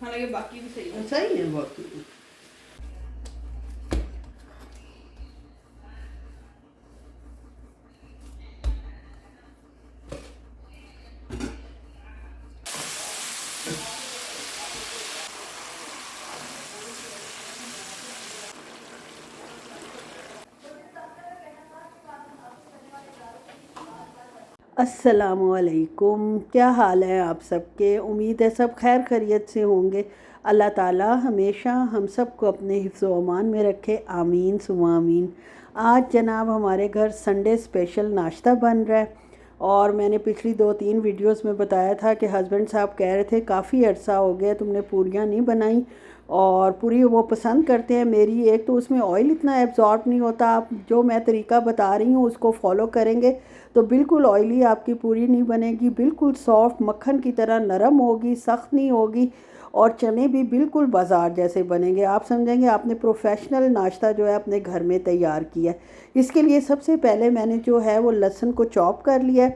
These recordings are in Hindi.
हालांकि बाकी भी सही है। सही है बाकी। अस्सलामुअलैकुम, क्या हाल है आप सबके। उम्मीद है सब खैर खैरियत से होंगे। अल्लाह ताला हमेशा हम सबको अपने हिफ्ज़ व अमान में रखे, आमीन सुमा आमीन। आज जनाब हमारे घर संडे स्पेशल नाश्ता बन रहा है और मैंने पिछली 2-3 वीडियोस में बताया था कि हस्बैंड साहब कह रहे थे काफ़ी अरसा हो गया तुमने पूरियाँ नहीं बनाई, और पूरी वो पसंद करते हैं मेरी। एक तो उसमें ऑयल इतना एब्जॉर्ब नहीं होता, आप जो मैं तरीका बता रही हूँ उसको फॉलो करेंगे तो बिल्कुल ऑयली आपकी पूरी नहीं बनेगी, बिल्कुल सॉफ्ट मक्खन की तरह नरम होगी, सख्त नहीं होगी, और चने भी बिल्कुल बाज़ार जैसे बनेंगे। आप समझेंगे आपने प्रोफेशनल नाश्ता जो है अपने घर में तैयार किया है। इसके लिए सबसे पहले मैंने जो है वो लहसुन को चॉप कर लिया है,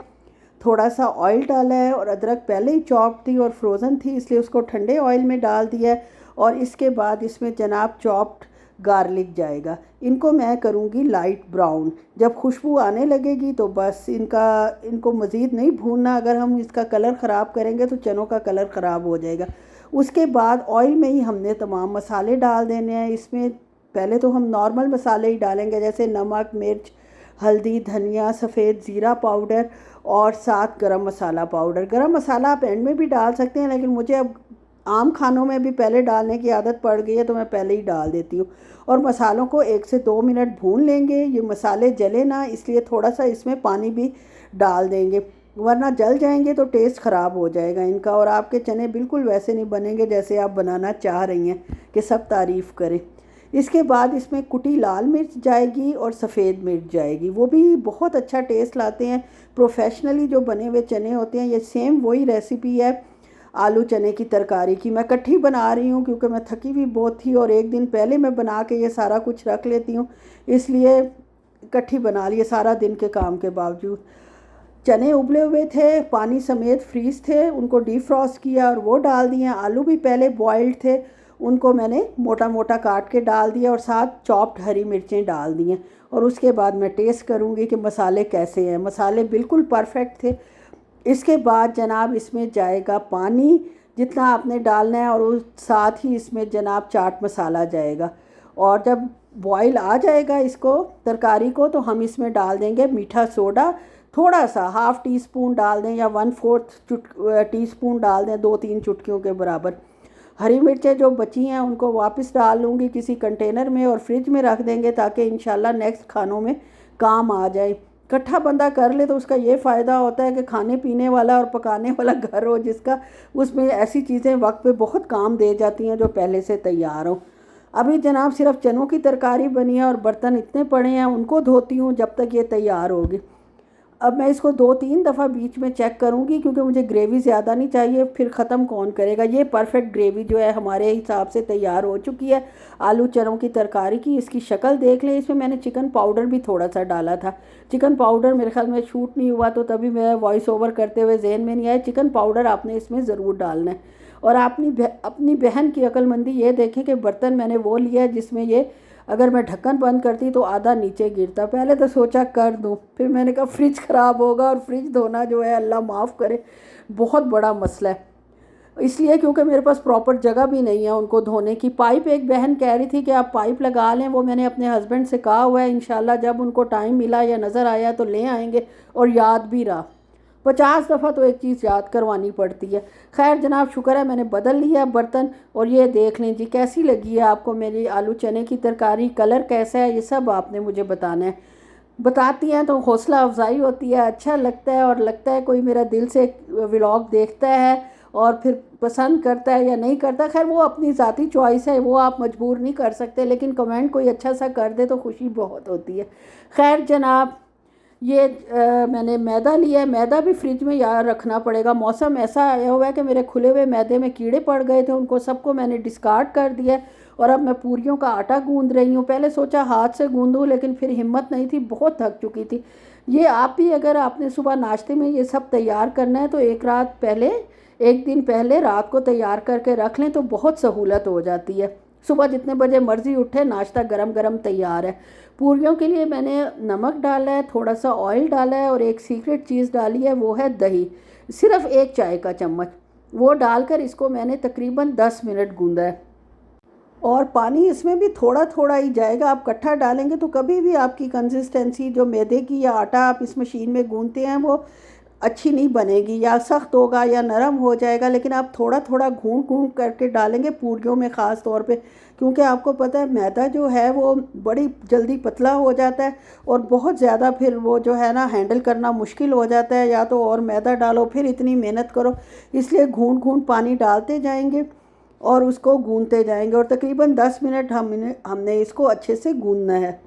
थोड़ा सा ऑयल डाला है, और अदरक पहले ही चॉप थी और फ्रोज़न थी इसलिए उसको ठंडे ऑयल में डाल दिया है। और इसके बाद इसमें जनाब चॉप्ड गार्लिक जाएगा। इनको मैं करूँगी लाइट ब्राउन। जब खुशबू आने लगेगी तो बस इनको मज़ीद नहीं भूनना, अगर हम इसका कलर ख़राब करेंगे तो चनों का कलर ख़राब हो जाएगा। उसके बाद ऑयल में ही हमने तमाम मसाले डाल देने हैं। इसमें पहले तो हम नॉर्मल मसाले ही डालेंगे, जैसे नमक, मिर्च, हल्दी, धनिया, सफ़ेद ज़ीरा पाउडर और साथ गरम मसाला पाउडर। गरम मसाला आप एंड में भी डाल सकते हैं, लेकिन मुझे अब आम खानों में भी पहले डालने की आदत पड़ गई है तो मैं पहले ही डाल देती हूँ। और मसालों को 1 से 2 मिनट भून लेंगे। ये मसाले जले ना, इसलिए थोड़ा सा इसमें पानी भी डाल देंगे, वरना जल जाएंगे तो टेस्ट ख़राब हो जाएगा इनका, और आपके चने बिल्कुल वैसे नहीं बनेंगे जैसे आप बनाना चाह रही हैं कि सब तारीफ़ करें। इसके बाद इसमें कुटी लाल मिर्च जाएगी और सफ़ेद मिर्च जाएगी, वो भी बहुत अच्छा टेस्ट लाते हैं। प्रोफेशनली जो बने हुए चने होते हैं, ये सेम वही रेसिपी है आलू चने की तरकारी की। मैं इकट्ठी बना रही हूँ क्योंकि मैं थकी हुई बहुत थी और एक दिन पहले मैं बना के ये सारा कुछ रख लेती हूँ, इसलिए इकट्ठी बना लिए सारा दिन के काम के बावजूद। चने उबले हुए थे, पानी समेत फ्रीज़ थे, उनको डीफ्रॉस्ट किया और वो डाल दिए। आलू भी पहले बॉइल्ड थे, उनको मैंने मोटा मोटा काट के डाल दिया और साथ चॉप्ड हरी मिर्चें डाल दी हैं। और उसके बाद मैं टेस्ट करूँगी कि मसाले कैसे हैं। मसाले बिल्कुल परफेक्ट थे। इसके बाद जनाब इसमें जाएगा पानी जितना आपने डालना है, और उस साथ ही इसमें जनाब चाट मसाला जाएगा। और जब बॉईल आ जाएगा इसको तरकारी को, तो हम इसमें डाल देंगे मीठा सोडा, थोड़ा सा ½ टीस्पून डाल दें या 1/4 टीस्पून डाल दें, 2-3 चुटकियों के बराबर। हरी मिर्चें जो बची हैं उनको वापस डाल लूँगी किसी कंटेनर में और फ्रिज में रख देंगे ताकि इंशाल्लाह नेक्स्ट खानों में काम आ जाए। इकट्ठा बंदा कर ले तो उसका ये फ़ायदा होता है कि खाने पीने वाला और पकाने वाला घर हो जिसका, उसमें ऐसी चीज़ें वक्त पे बहुत काम दे जाती हैं जो पहले से तैयार हो। अभी जनाब सिर्फ चनों की तरकारी बनी है और बर्तन इतने पड़े हैं, उनको धोती हूँ जब तक ये तैयार होगी। अब मैं इसको 2-3 दफ़ा बीच में चेक करूँगी क्योंकि मुझे ग्रेवी ज़्यादा नहीं चाहिए, फिर ख़त्म कौन करेगा। ये परफेक्ट ग्रेवी जो है हमारे हिसाब से तैयार हो चुकी है आलू चनों की तरकारी की। इसकी शक्ल देख लें, इसमें मैंने चिकन पाउडर भी थोड़ा सा डाला था। चिकन पाउडर मेरे ख्याल में शूट नहीं हुआ तो तभी मैं वॉइस ओवर करते हुए जहन में नहीं आया। चिकन पाउडर आपने इसमें ज़रूर डालना है। और अपनी बहन की अक्लमंदी ये देखें कि बर्तन मैंने वो लिया है जिसमें ये, अगर मैं ढक्कन बंद करती तो आधा नीचे गिरता। पहले तो सोचा कर दूँ, फिर मैंने कहा फ्रिज ख़राब होगा, और फ्रिज धोना जो है अल्लाह माफ़ करे बहुत बड़ा मसला है, इसलिए क्योंकि मेरे पास प्रॉपर जगह भी नहीं है उनको धोने की। पाइप एक बहन कह रही थी कि आप पाइप लगा लें, वो मैंने अपने हस्बैंड से कहा हुआ है, इंशाल्लाह जब उनको टाइम मिला या नज़र आया तो ले आएंगे। और याद भी रहा, 50 दफ़ा तो एक चीज़ याद करवानी पड़ती है। खैर जनाब शुक्र है मैंने बदल लिया बर्तन। और ये देख लें जी कैसी लगी है आपको मेरी आलू चने की तरकारी, कलर कैसा है, ये सब आपने मुझे बताना है। बताती हैं तो हौसला अफजाई होती है, अच्छा लगता है, और लगता है कोई मेरा दिल से व्लॉग देखता है और फिर पसंद करता है या नहीं करता। खैर वो अपनी ज़ाती चॉइस है, वो आप मजबूर नहीं कर सकते, लेकिन कमेंट कोई अच्छा सा कर दे तो खुशी बहुत होती है। खैर जनाब ये मैंने मैदा लिया है, मैदा भी फ्रिज में यार रखना पड़ेगा। मौसम ऐसा आया हुआ है कि मेरे खुले हुए मैदे में कीड़े पड़ गए थे, उनको सबको मैंने डिस्कार्ड कर दिया है। और अब मैं पूरियों का आटा गूंद रही हूँ। पहले सोचा हाथ से गूंदूँ लेकिन फिर हिम्मत नहीं थी, बहुत थक चुकी थी। ये आप भी अगर आपने सुबह नाश्ते में ये सब तैयार करना है तो एक दिन पहले रात को तैयार करके रख लें तो बहुत सहूलत हो जाती है। सुबह जितने बजे मर्ज़ी उठे नाश्ता गरम गरम तैयार है। पूरियों के लिए मैंने नमक डाला है, थोड़ा सा ऑयल डाला है और एक सीक्रेट चीज़ डाली है, वो है दही, सिर्फ 1 चाय का चम्मच। वो डालकर इसको मैंने तकरीबन 10 मिनट गूंदा है। और पानी इसमें भी थोड़ा थोड़ा ही जाएगा, आप इकट्ठा डालेंगे तो कभी भी आपकी कंसिस्टेंसी जो मैदे की या आटा आप इस मशीन में गूंथते हैं वो अच्छी नहीं बनेगी, या सख्त होगा या नरम हो जाएगा। लेकिन आप थोड़ा थोड़ा घूंट घूंट करके डालेंगे पूरियों में ख़ास तौर पे, क्योंकि आपको पता है मैदा जो है वो बड़ी जल्दी पतला हो जाता है और बहुत ज़्यादा फिर वो जो है ना हैंडल करना मुश्किल हो जाता है, या तो और मैदा डालो फिर इतनी मेहनत करो। इसलिए घूंट घूंट पानी डालते जाएंगे और उसको गूंथते जाएंगे और तकरीबन 10 मिनट हमने इसको अच्छे से गूंथना है।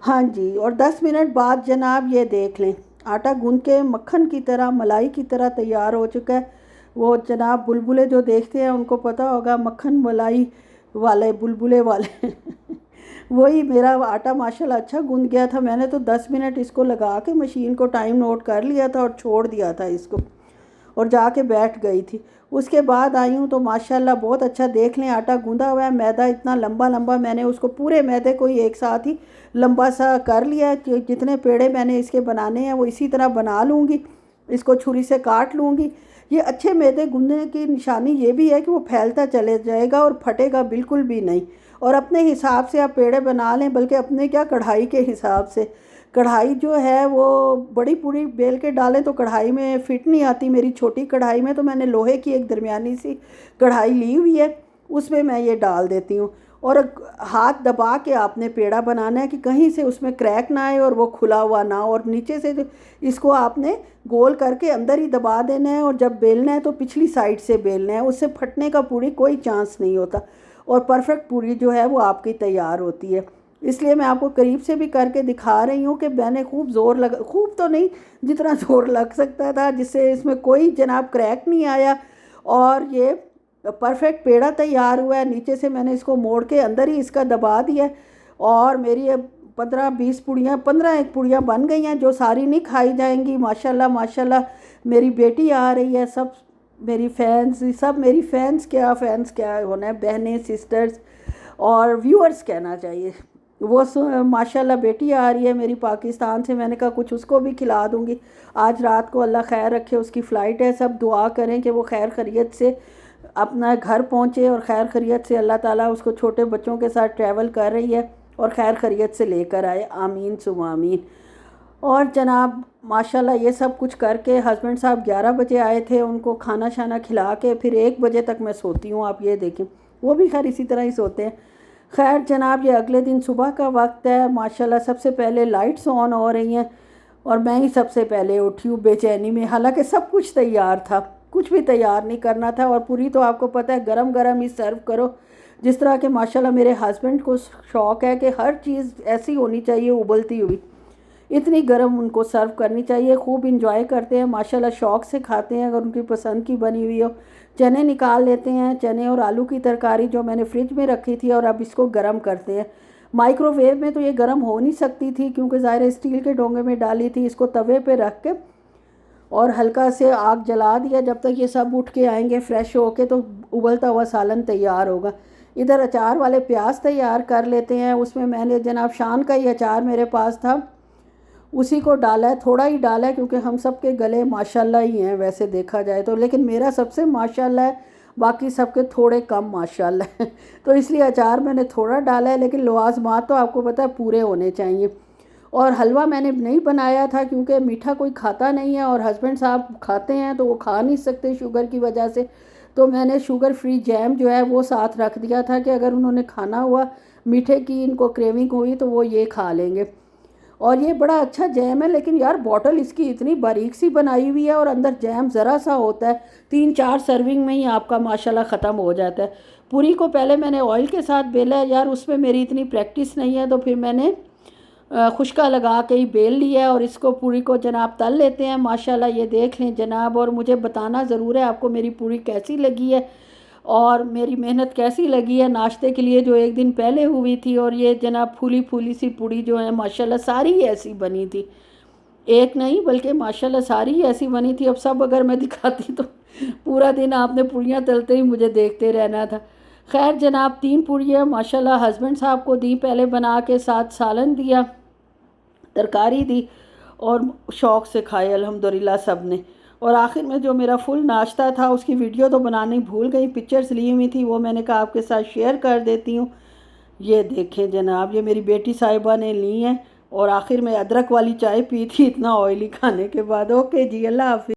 हाँ जी, और 10 मिनट बाद जनाब ये देख लें आटा गूंथ के मक्खन की तरह, मलाई की तरह तैयार हो चुका है। वो जनाब बुलबुले जो देखते हैं उनको पता होगा, मक्खन मलाई वाले बुलबुले वाले वही मेरा आटा माशाल्लाह अच्छा गूंथ गया था। मैंने तो 10 मिनट इसको लगा के मशीन को टाइम नोट कर लिया था और छोड़ दिया था इसको, और जाके बैठ गई थी। उसके बाद आई हूँ तो माशाल्लाह बहुत अच्छा देख लें आटा गूंदा हुआ है। मैदा इतना लंबा लंबा, मैंने उसको पूरे मैदे को ही एक साथ ही लंबा सा कर लिया है कि जितने पेड़े मैंने इसके बनाने हैं वो इसी तरह बना लूँगी, इसको छुरी से काट लूँगी। ये अच्छे मैदे गूंदने की निशानी ये भी है कि वो फैलता चले जाएगा और फटेगा बिल्कुल भी नहीं। और अपने हिसाब से आप पेड़े बना लें, बल्कि अपने क्या कढ़ाई के हिसाब से। कढ़ाई जो है वो बड़ी पूरी बेल के डालें तो कढ़ाई में फ़िट नहीं आती। मेरी छोटी कढ़ाई में तो मैंने लोहे की एक दरमियानी सी कढ़ाई ली हुई है, उसमें मैं ये डाल देती हूँ। और हाथ दबा के आपने पेड़ा बनाना है कि कहीं से उसमें क्रैक ना आए और वो खुला हुआ ना हो, और नीचे से इसको आपने गोल करके अंदर ही दबा देना है। और जब बेलना है तो पिछली साइड से बेलना है, उससे फटने का पूरी कोई चांस नहीं होता और परफेक्ट पूरी जो है वो आपकी तैयार होती है। इसलिए मैं आपको करीब से भी करके दिखा रही हूँ कि मैंने खूब तो नहीं, जितना ज़ोर लग सकता था, जिससे इसमें कोई जनाब क्रैक नहीं आया और ये परफेक्ट पेड़ा तैयार हुआ है। नीचे से मैंने इसको मोड़ के अंदर ही इसका दबा दिया और मेरी अब 15 एक पुड़ियाँ बन गई हैं जो सारी नहीं खाई जाएंगी। माशाल्लाह माशाल्लाह मेरी बेटी आ रही है, सब मेरी फैंस क्या होना है, बहनें, सिस्टर्स और व्यूअर्स कहना चाहिए। वो माशाल्लाह बेटी आ रही है मेरी पाकिस्तान से, मैंने कहा कुछ उसको भी खिला दूँगी। आज रात को अल्लाह खैर रखे, उसकी फ़्लाइट है। सब दुआ करें कि वो खैर खैरियत से अपना घर पहुँचे और खैर खैरियत से अल्लाह ताला उसको छोटे बच्चों के साथ ट्रैवल कर रही है और खैर खैरियत से लेकर आए, आमीन सुम्मा आमीन। और जनाब माशाल्लाह ये सब कुछ करके हस्बैंड साहब 11 बजे आए थे, उनको खाना शाना खिला के फिर 1 बजे तक मैं सोती हूँ। आप ये देखें, वो भी खैर इसी तरह ही सोते हैं। खैर जनाब ये अगले दिन सुबह का वक्त है। माशाल्लाह सबसे पहले लाइट्स ऑन हो रही हैं और मैं ही सबसे पहले उठी हूँ बेचैनी में। हालांकि सब कुछ तैयार था, कुछ भी तैयार नहीं करना था। और पूरी तो आपको पता है गरम गरम ही सर्व करो, जिस तरह के माशाल्लाह मेरे हस्बैंड को शौक़ है कि हर चीज़ ऐसी होनी चाहिए उबलती हुई, इतनी गर्म उनको सर्व करनी चाहिए। खूब इंजॉय करते हैं माशाल्लाह, शौक़ से खाते हैं अगर उनकी पसंद की बनी हुई हो। चने निकाल लेते हैं, चने और आलू की तरकारी जो मैंने फ्रिज में रखी थी, और अब इसको गर्म करते हैं। माइक्रोवेव में तो ये गर्म हो नहीं सकती थी क्योंकि ज़ाहिर स्टील के डोंगे में डाली थी। इसको तवे पे रख के और हल्का से आग जला दिया, जब तक ये सब उठ के आएंगे फ्रेश होके तो उबलता हुआ सालन तैयार होगा। इधर अचार वाले प्याज तैयार कर लेते हैं। उसमें मैंने जनाब शान का ही अचार मेरे पास था, उसी को डाला है, थोड़ा ही डाला है क्योंकि हम सब के गले माशाल्लाह ही हैं वैसे देखा जाए तो, लेकिन मेरा सबसे माशाल्लाह है, बाकी सबके थोड़े कम माशाल्लाह है तो इसलिए अचार मैंने थोड़ा डाला है, लेकिन लवाज़मात तो आपको पता है पूरे होने चाहिए। और हलवा मैंने नहीं बनाया था क्योंकि मीठा कोई खाता नहीं है और हस्बैंड साहब खाते हैं तो वो खा नहीं सकते शुगर की वजह से, तो मैंने शुगर फ्री जैम जो है वो साथ रख दिया था कि अगर उन्होंने खाना हुआ, मीठे की इनको क्रेविंग हुई तो वो ये खा लेंगे। और ये बड़ा अच्छा जैम है, लेकिन यार बॉटल इसकी इतनी बारीक सी बनाई हुई है और अंदर जैम ज़रा सा होता है, 3-4 सर्विंग में ही आपका माशाल्लाह ख़त्म हो जाता है। पूरी को पहले मैंने ऑयल के साथ बेला है, यार उसमें मेरी इतनी प्रैक्टिस नहीं है, तो फिर मैंने खुश्का लगा के ही बेल लिया और इसको पूरी को जनाब तल लेते हैं। माशाल्लाह ये देख लें जनाब, और मुझे बताना ज़रूर है आपको मेरी पूरी कैसी लगी है और मेरी मेहनत कैसी लगी है नाश्ते के लिए जो एक दिन पहले हुई थी। और ये जनाब फूली फूली सी पूड़ी जो है माशाल्लाह सारी ऐसी बनी थी। एक नहीं बल्कि माशाल्लाह सारी ही ऐसी बनी थी। अब सब अगर मैं दिखाती तो पूरा दिन आपने पूड़ियाँ तलते ही मुझे देखते रहना था। खैर जनाब 3 पूड़ियाँ माशाल्लाह हस्बैंड साहब को दी, पहले बना के, साथ सालन दिया, तरकारी दी और शौक़ से खाए अल्हम्दुलिल्लाह सब ने। और आखिर में जो मेरा फुल नाश्ता था उसकी वीडियो तो बनानी भूल गई, पिक्चर्स ली हुई थी, वो मैंने कहा आपके साथ शेयर कर देती हूँ। ये देखें जनाब, ये मेरी बेटी साहिबा ने ली हैं और आखिर में अदरक वाली चाय पी थी इतना ऑयली खाने के बाद। ओके जी, अल्लाह हाफिज़।